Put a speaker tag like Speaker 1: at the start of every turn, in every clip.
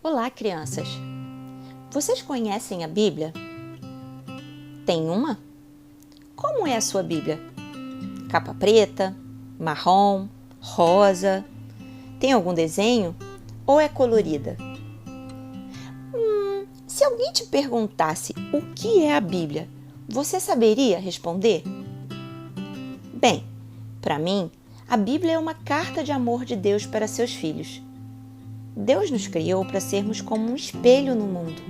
Speaker 1: Olá, crianças! Vocês conhecem a Bíblia? Tem uma? Como é a sua Bíblia? Capa preta, marrom, rosa? Tem algum desenho? Ou é colorida? Se alguém te perguntasse o que é a Bíblia, você saberia responder? Bem, para mim, a Bíblia é uma carta de amor de Deus para seus filhos. Deus nos criou para sermos como um espelho no mundo,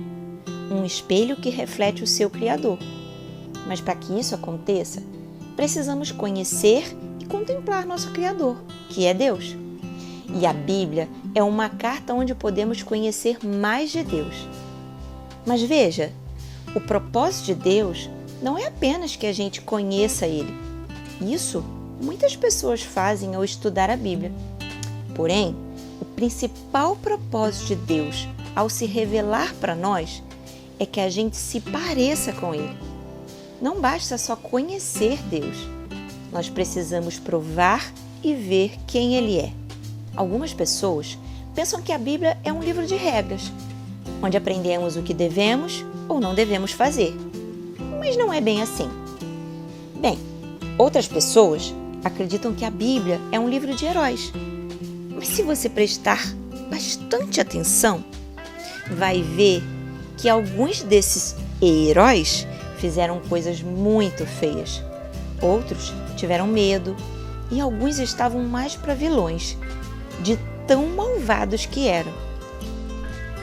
Speaker 1: um espelho que reflete o seu Criador. Mas para que isso aconteça, precisamos conhecer e contemplar nosso Criador, que é Deus. E a Bíblia é uma carta onde podemos conhecer mais de Deus. Mas veja, o propósito de Deus não é apenas que a gente conheça Ele. Isso muitas pessoas fazem ao estudar a Bíblia. Porém, o principal propósito de Deus ao se revelar para nós é que a gente se pareça com Ele. Não basta só conhecer Deus, nós precisamos provar e ver quem Ele é. Algumas pessoas pensam que a Bíblia é um livro de regras, onde aprendemos o que devemos ou não devemos fazer. Mas não é bem assim. Bem, outras pessoas acreditam que a Bíblia é um livro de heróis. Mas se você prestar bastante atenção, vai ver que alguns desses heróis fizeram coisas muito feias. Outros tiveram medo e alguns estavam mais para vilões, de tão malvados que eram.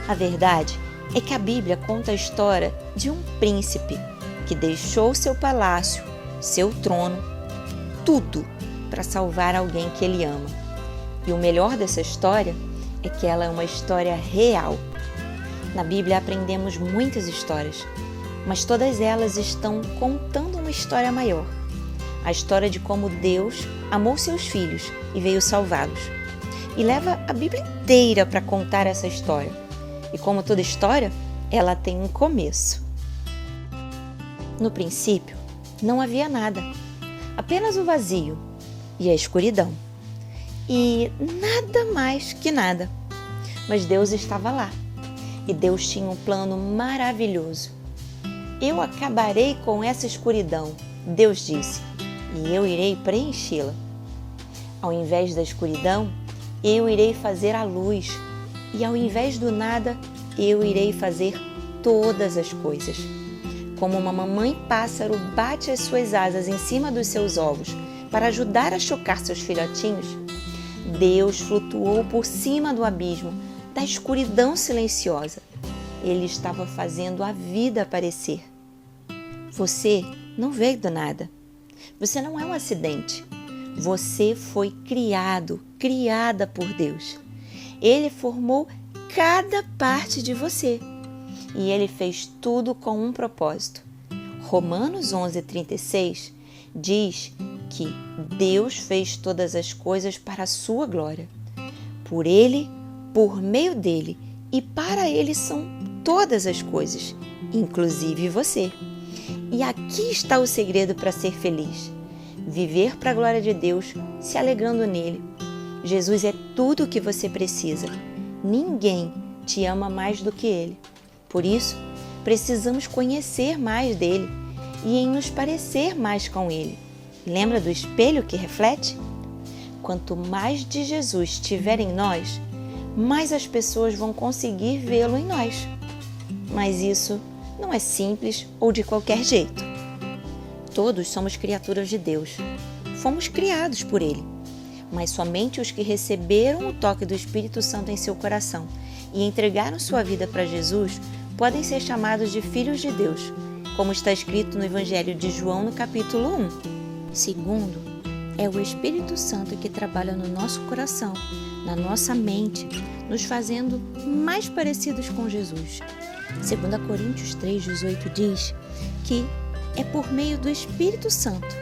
Speaker 1: A verdade é que a Bíblia conta a história de um príncipe que deixou seu palácio, seu trono, tudo para salvar alguém que ele ama. E o melhor dessa história é que ela é uma história real. Na Bíblia aprendemos muitas histórias, mas todas elas estão contando uma história maior. A história de como Deus amou seus filhos e veio salvá-los. E leva a Bíblia inteira para contar essa história. E como toda história, ela tem um começo. No princípio, não havia nada, apenas o vazio e a escuridão. E nada mais que nada. Mas Deus estava lá. E Deus tinha um plano maravilhoso. Eu acabarei com essa escuridão, Deus disse, e eu irei preenchê-la. Ao invés da escuridão, eu irei fazer a luz. E ao invés do nada, eu irei fazer todas as coisas. Como uma mamãe pássaro bate as suas asas em cima dos seus ovos para ajudar a chocar seus filhotinhos, Deus flutuou por cima do abismo, da escuridão silenciosa. Ele estava fazendo a vida aparecer. Você não veio do nada. Você não é um acidente. Você foi criada por Deus. Ele formou cada parte de você e Ele fez tudo com um propósito. Romanos 11:36 diz que Deus fez todas as coisas para a sua glória. Por Ele, por meio dEle e para Ele são todas as coisas, inclusive você. E aqui está o segredo para ser feliz. Viver para a glória de Deus, se alegrando nele. Jesus é tudo o que você precisa. Ninguém te ama mais do que Ele. Por isso, precisamos conhecer mais dele e em nos parecer mais com Ele. Lembra do espelho que reflete? Quanto mais de Jesus tiver em nós, mais as pessoas vão conseguir vê-lo em nós. Mas isso não é simples ou de qualquer jeito. Todos somos criaturas de Deus. Fomos criados por Ele. Mas somente os que receberam o toque do Espírito Santo em seu coração e entregaram sua vida para Jesus podem ser chamados de filhos de Deus, como está escrito no Evangelho de João, no capítulo 1. Segundo, é o Espírito Santo que trabalha no nosso coração, na nossa mente, nos fazendo mais parecidos com Jesus. 2 Coríntios 3:18 diz que é por meio do Espírito Santo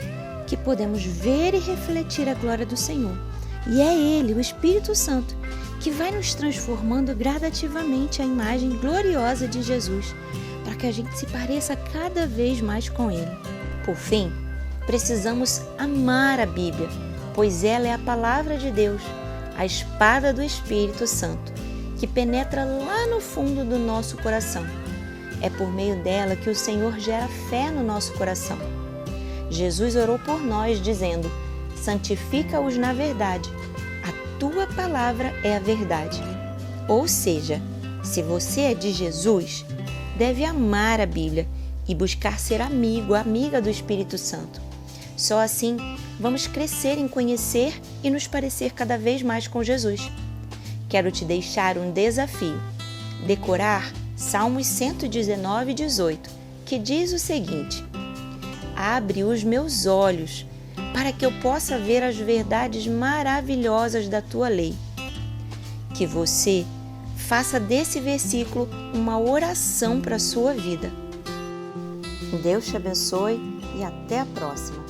Speaker 1: que podemos ver e refletir a glória do Senhor. E é Ele, o Espírito Santo, que vai nos transformando gradativamente à imagem gloriosa de Jesus, para que a gente se pareça cada vez mais com Ele. Por fim, precisamos amar a Bíblia, pois ela é a palavra de Deus, a espada do Espírito Santo, que penetra lá no fundo do nosso coração. É por meio dela que o Senhor gera fé no nosso coração. Jesus orou por nós, dizendo: santifica-os na verdade. A tua palavra é a verdade. Ou seja, se você é de Jesus, deve amar a Bíblia e buscar ser amigo, amiga do Espírito Santo. Só assim vamos crescer em conhecer e nos parecer cada vez mais com Jesus. Quero te deixar um desafio: decorar Salmos 119, 18, que diz o seguinte: abre os meus olhos para que eu possa ver as verdades maravilhosas da tua lei. Que você faça desse versículo uma oração para a sua vida. Deus te abençoe e até a próxima.